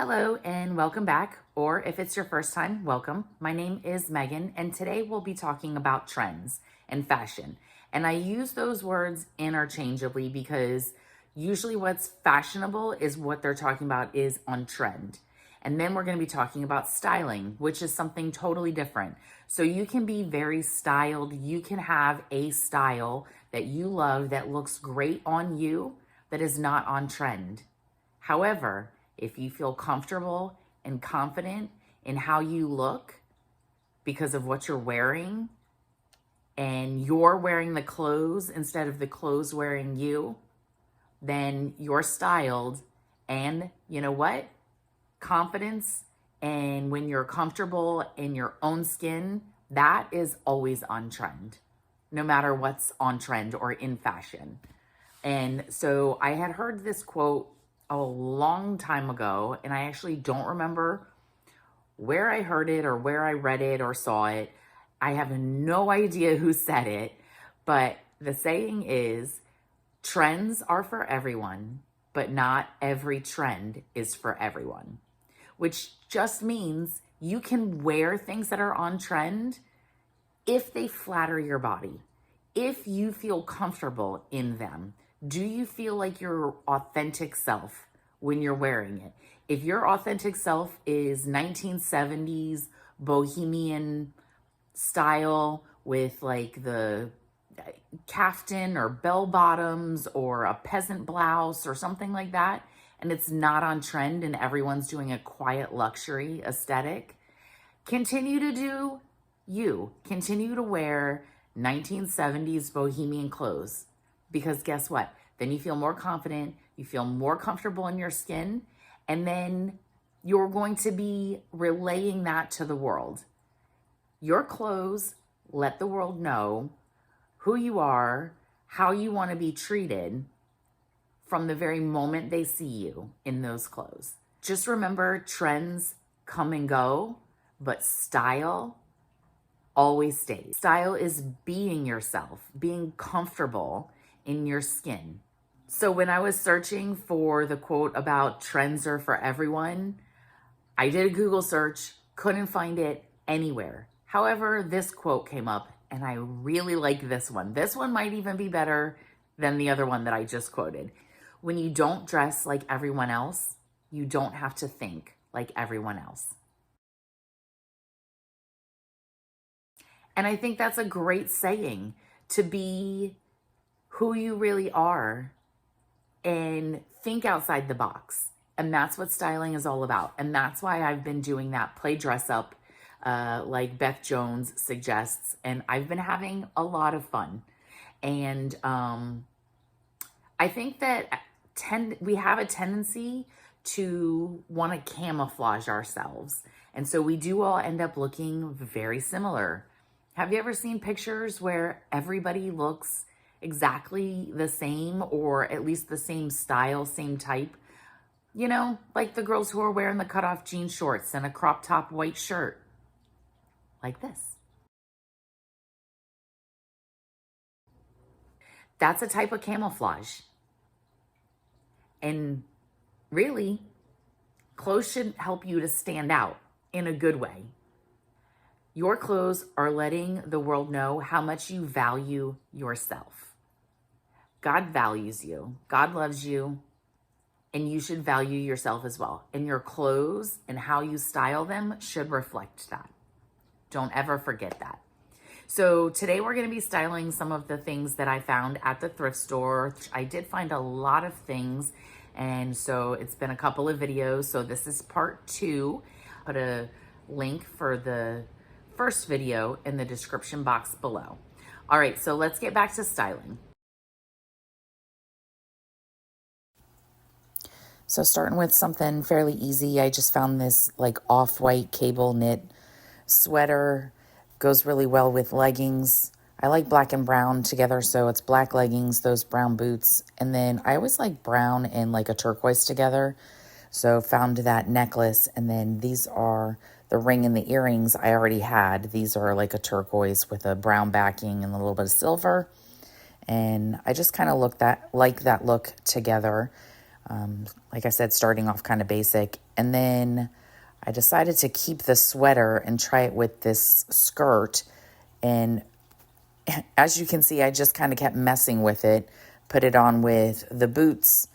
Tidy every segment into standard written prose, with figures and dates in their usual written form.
Hello and welcome back, or if it's your first time, welcome. My name is Megan, and today we'll be talking about trends and fashion. And I use those words interchangeably because usually what's fashionable is what they're talking about is on trend. And then we're going to be talking about styling, which is something totally different. So you can be very styled. You can have a style that you love that looks great on you that is not on trend. However, if you feel comfortable and confident in how you look because of what you're wearing, and you're wearing the clothes instead of the clothes wearing you, then you're styled. And you know what? Confidence, and when you're comfortable in your own skin, that is always on trend, no matter what's on trend or in fashion. And so I had heard this quote a long time ago, and I actually don't remember where I heard it or where I read it or saw it. I have no idea who said it, but the saying is, trends are for everyone, but not every trend is for everyone, which just means you can wear things that are on trend if they flatter your body, if you feel comfortable in them. Do you feel like your authentic self when you're wearing it? If your authentic self is 1970s bohemian style with like the caftan or bell bottoms or a peasant blouse or something like that, and it's not on trend and everyone's doing a quiet luxury aesthetic, continue to do you. Continue to wear 1970s bohemian clothes. Because guess what? Then you feel more confident, you feel more comfortable in your skin, and then you're going to be relaying that to the world. Your clothes let the world know who you are, how you want to be treated from the very moment they see you in those clothes. Just remember, trends come and go, but style always stays. Style is being yourself, being comfortable in your skin. So when I was searching for the quote about trends are for everyone, I did a Google search, couldn't find it anywhere. However, this quote came up and I really like this one. This one might even be better than the other one that I just quoted. When you don't dress like everyone else, you don't have to think like everyone else. And I think that's a great saying, to be who you really are and think outside the box. And that's what styling is all about. And that's why I've been doing that play dress up, like Beth Jones suggests. And I've been having a lot of fun. And I think that we have a tendency to want to camouflage ourselves. And so we do all end up looking very similar. Have you ever seen pictures where everybody looks exactly the same, or at least the same style, same type? You know, like the girls who are wearing the cutoff jean shorts and a crop top white shirt, like this. That's a type of camouflage. And really, clothes should help you to stand out in a good way. Your clothes are letting the world know how much you value yourself. God values you. God loves you. And you should value yourself as well. And your clothes and how you style them should reflect that. Don't ever forget that. So today we're going to be styling some of the things that I found at the thrift store. I did find a lot of things. And so it's been a couple of videos. So this is part 2. Put a link for the first video in the description box below. All right, so let's get back to styling. So starting with something fairly easy, I just found this like off-white cable knit sweater. Goes really well with leggings. I like black and brown together, so it's black leggings, those brown boots. And then I always like brown and like a turquoise together. So found that necklace, and then these are the ring and the earrings I already had. These are like a turquoise with a brown backing and a little bit of silver. And I just kind of like that look together. Like I said, starting off kind of basic. And then I decided to keep the sweater and try it with this skirt. And as you can see, I just kind of kept messing with it. Put it on with the boots,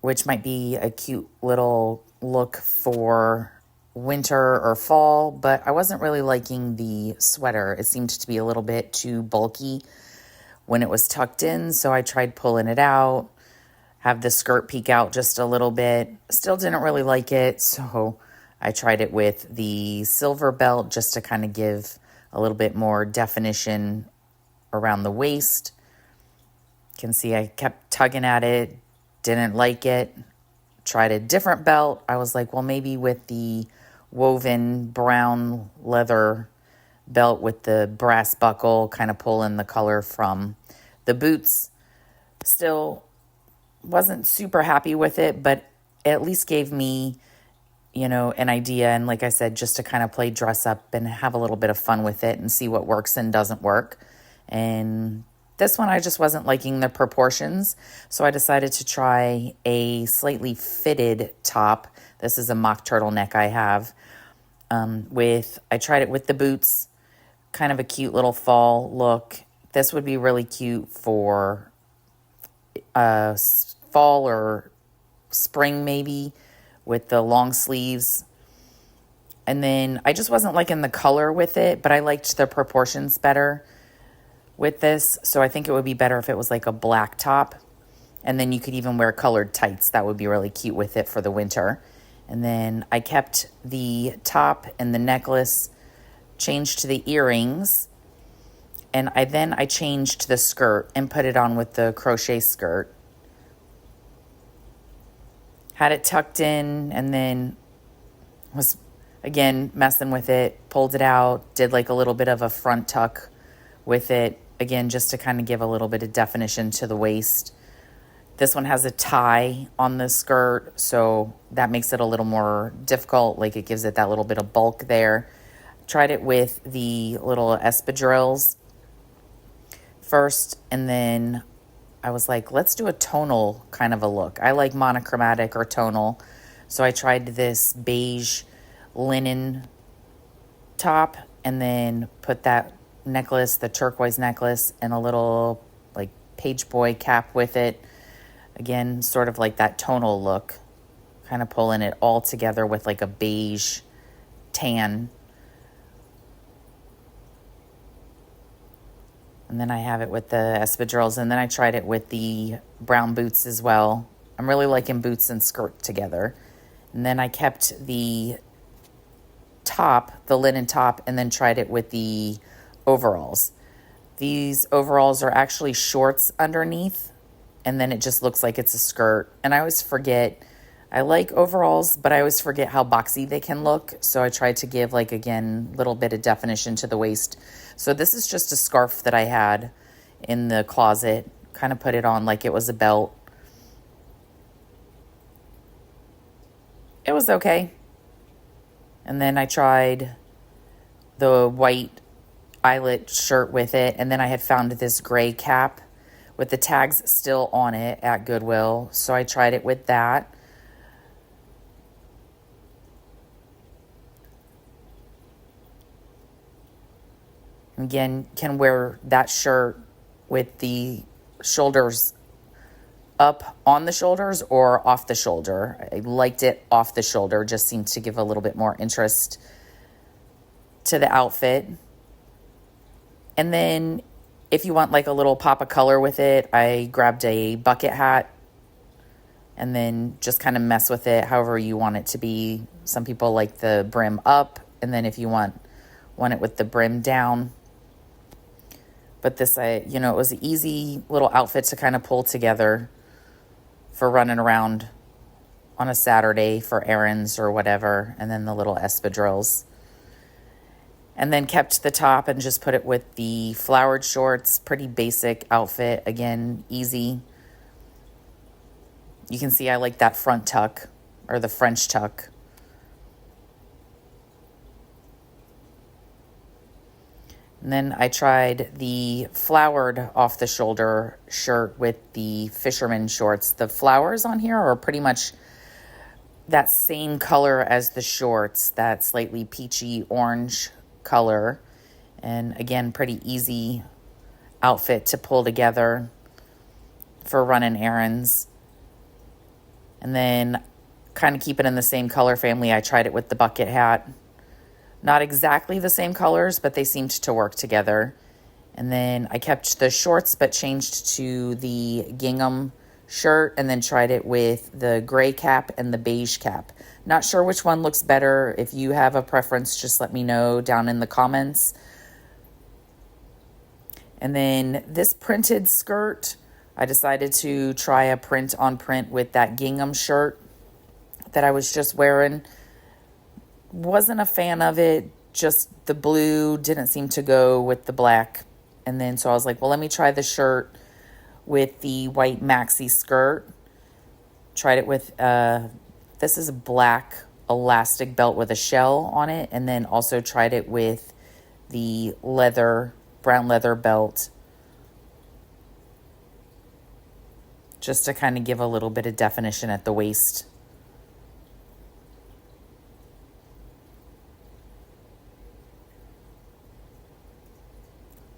which might be a cute little look for winter or fall, but I wasn't really liking the sweater. It seemed to be a little bit too bulky when it was tucked in, so I tried pulling it out, have the skirt peek out just a little bit. Still didn't really like it, so I tried it with the silver belt just to kind of give a little bit more definition around the waist. You can see I kept tugging at it, didn't like it. Tried a different belt. I was like, well, maybe with the woven brown leather belt with the brass buckle, kind of pulling the color from the boots. Still wasn't super happy with it, but it at least gave me, an idea. And like I said, just to kind of play dress up and have a little bit of fun with it and see what works and doesn't work. And this one, I just wasn't liking the proportions. So I decided to try a slightly fitted top. This is a mock turtleneck I have. I tried it with the boots, kind of a cute little fall look. This would be really cute for fall or spring maybe, with the long sleeves. And then I just wasn't liking the color with it, but I liked the proportions better with this. So I think it would be better if it was like a black top. And then you could even wear colored tights. That would be really cute with it for the winter. And then I kept the top and the necklace, changed to the earrings. And I changed the skirt and put it on with the crochet skirt. Had it tucked in and then was, again, messing with it. Pulled it out, did like a little bit of a front tuck with it. Again, just to kind of give a little bit of definition to the waist. This one has a tie on the skirt, so that makes it a little more difficult. Like it gives it that little bit of bulk there. Tried it with the little espadrilles first, and then I was like, let's do a tonal kind of a look. I like monochromatic or tonal. So I tried this beige linen top and then put that necklace, the turquoise necklace, and a little like page boy cap with it. Again, sort of like that tonal look, kind of pulling it all together with like a beige tan. And then I have it with the espadrilles, and then I tried it with the brown boots as well. I'm really liking boots and skirt together. And then I kept the top, the linen top, and then tried it with the overalls. These overalls are actually shorts underneath, and then it just looks like it's a skirt. And I always forget, I like overalls, but I always forget how boxy they can look. So I tried to give, like, again, a little bit of definition to the waist. So this is just a scarf that I had in the closet. Kind of put it on like it was a belt. It was okay. And then I tried the white eyelet shirt with it. And then I had found this gray cap with the tags still on it at Goodwill. So I tried it with that. Again, can wear that shirt with the shoulders up on the shoulders or off the shoulder. I liked it off the shoulder, just seemed to give a little bit more interest to the outfit. And then if you want like a little pop of color with it, I grabbed a bucket hat and then just kind of mess with it however you want it to be. Some people like the brim up, and then if you want it with the brim down. But this, it was an easy little outfit to kind of pull together for running around on a Saturday for errands or whatever. And then the little espadrilles. And then kept the top and just put it with the flowered shorts. Pretty basic outfit. Again, easy. You can see I like that front tuck or the French tuck. And then I tried the flowered off the shoulder shirt with the fisherman shorts. The flowers on here are pretty much that same color as the shorts, that slightly peachy orange color. And again, pretty easy outfit to pull together for running errands. And then kind of keep it in the same color family, I tried it with the bucket hat. Not exactly the same colors, but they seemed to work together. And then I kept the shorts, but changed to the gingham shirt, and then tried it with the gray cap and the beige cap. Not sure which one looks better. If you have a preference, just let me know down in the comments. And then this printed skirt, I decided to try a print on print with that gingham shirt that I was just wearing. Wasn't a fan of it. Just the blue didn't seem to go with the black. And then so I was like, well, let me try the shirt with the white maxi skirt. Tried it with, this is a black elastic belt with a shell on it. And then also tried it with the leather, brown leather belt. Just to kind of give a little bit of definition at the waist.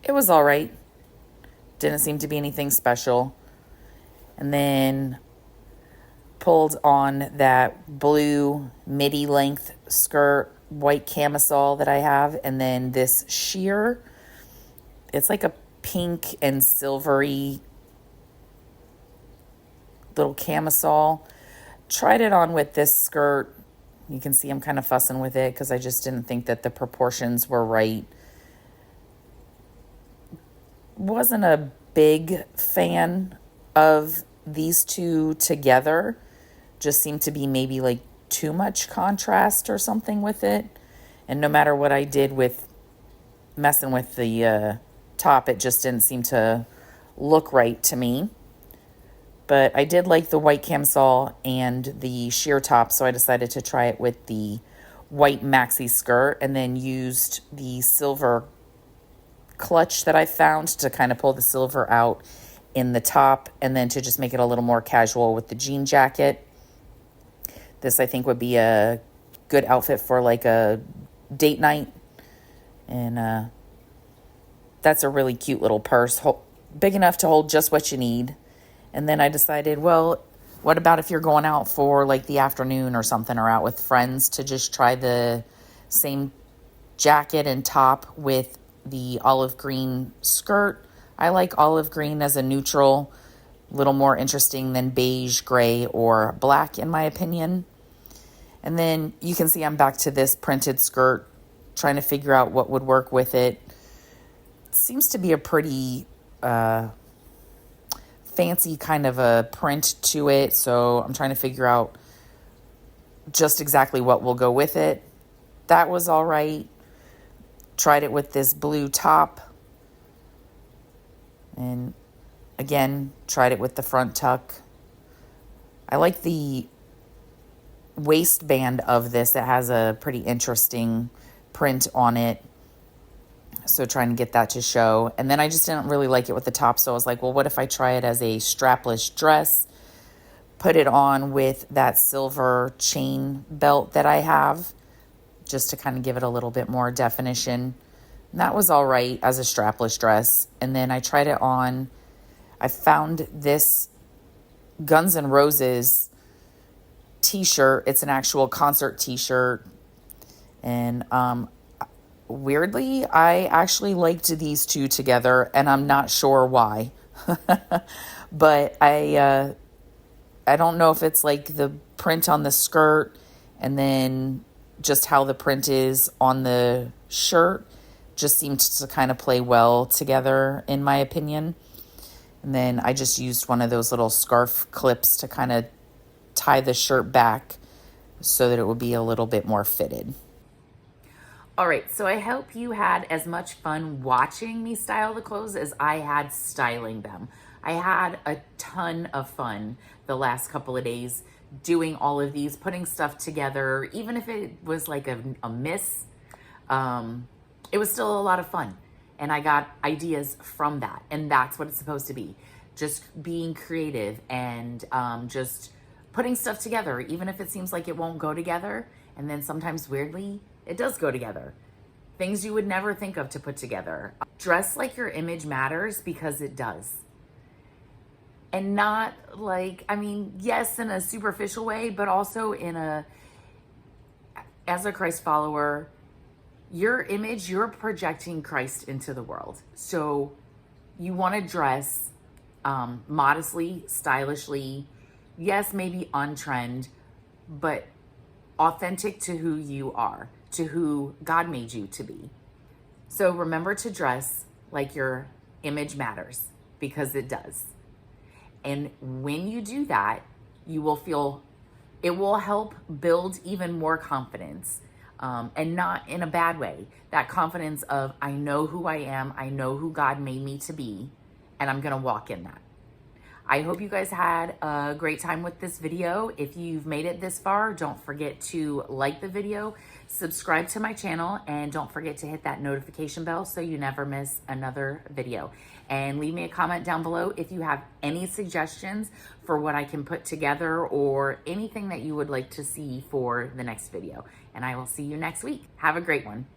It was all right. Didn't seem to be anything special. And then pulled on that blue midi length skirt, white camisole that I have, and then this sheer. It's like a pink and silvery little camisole. Tried it on with this skirt. You can see I'm kind of fussing with it because I just didn't think that the proportions were right. Wasn't a big fan of these two together. Just seemed to be maybe like too much contrast or something with it. And no matter what I did with messing with the top, it just didn't seem to look right to me. But I did like the white camisole and the sheer top, so I decided to try it with the white maxi skirt, and then used the silver clutch that I found to kind of pull the silver out in the top, and then to just make it a little more casual with the jean jacket. This I think would be a good outfit for like a date night. And that's a really cute little purse, big enough to hold just what you need. And then I decided, well, what about if you're going out for like the afternoon or something, or out with friends, to just try the same jacket and top with the olive green skirt. I like olive green as a neutral, a little more interesting than beige, gray, or black in my opinion. And then you can see I'm back to this printed skirt, trying to figure out what would work with it. It seems to be a pretty fancy kind of a print to it, so I'm trying to figure out just exactly what will go with it. That was all right. Tried it with this blue top, and again tried it with the front tuck. I like the waistband of this. It has a pretty interesting print on it, so trying to get that to show. And then I just didn't really like it with the top, so I was like, well, what if I try it as a strapless dress, put it on with that silver chain belt that I have, just to kind of give it a little bit more definition. And that was all right as a strapless dress. And then I tried it on, I found this Guns N' Roses t-shirt. It's an actual concert t-shirt. And weirdly, I actually liked these two together, and I'm not sure why. But I don't know if it's like the print on the skirt and then just how the print is on the shirt just seemed to kind of play well together, in my opinion. And then I just used one of those little scarf clips to kind of tie the shirt back so that it would be a little bit more fitted. All right, so I hope you had as much fun watching me style the clothes as I had styling them. I had a ton of fun the last couple of days doing all of these, putting stuff together. Even if it was like a miss, it was still a lot of fun. and I got ideas from that. And that's what it's supposed to be. Just being creative and just putting stuff together, even if it seems like it won't go together. And then sometimes weirdly, it does go together. Things you would never think of to put together. Dress like your image matters, because it does. And not like, I mean, yes, in a superficial way, but also as a Christ follower, your image, you're projecting Christ into the world. So you want to dress modestly, stylishly, yes, maybe on trend, but authentic to who you are, to who God made you to be. So remember to dress like your image matters, because it does. And when you do that, you will feel, it will help build even more confidence, and not in a bad way. That confidence of, I know who I am, I know who God made me to be, and I'm gonna walk in that. I hope you guys had a great time with this video. If you've made it this far, don't forget to like the video, subscribe to my channel, and don't forget to hit that notification bell so you never miss another video. And leave me a comment down below if you have any suggestions for what I can put together or anything that you would like to see for the next video. And I will see you next week. Have a great one.